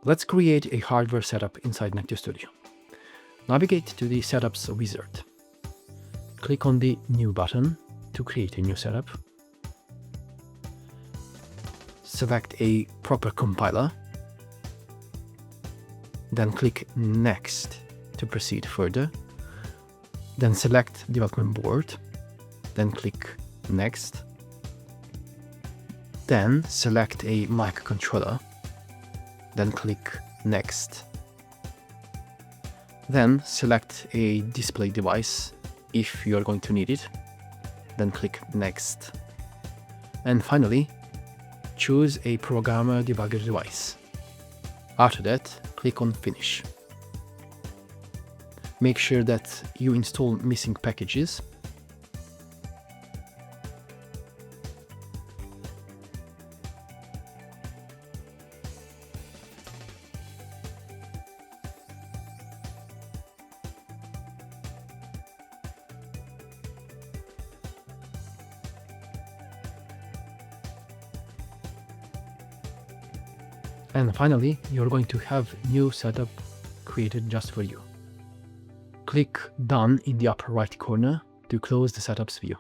Let's create a hardware setup inside NECTO Studio. Navigate to the Setups wizard. Click on the New button to create a new setup. Select a proper compiler. Then click Next to proceed further. Then select Development Board. Then click Next. Then select a microcontroller. Then click Next. Then select a display device if you are going to need it. Then click Next. And finally, choose a programmer debugger device. After that, click on Finish. Make sure that you install missing packages. And finally, you're going to have new setup created just for you. Click Done in the upper right corner to close the setups view.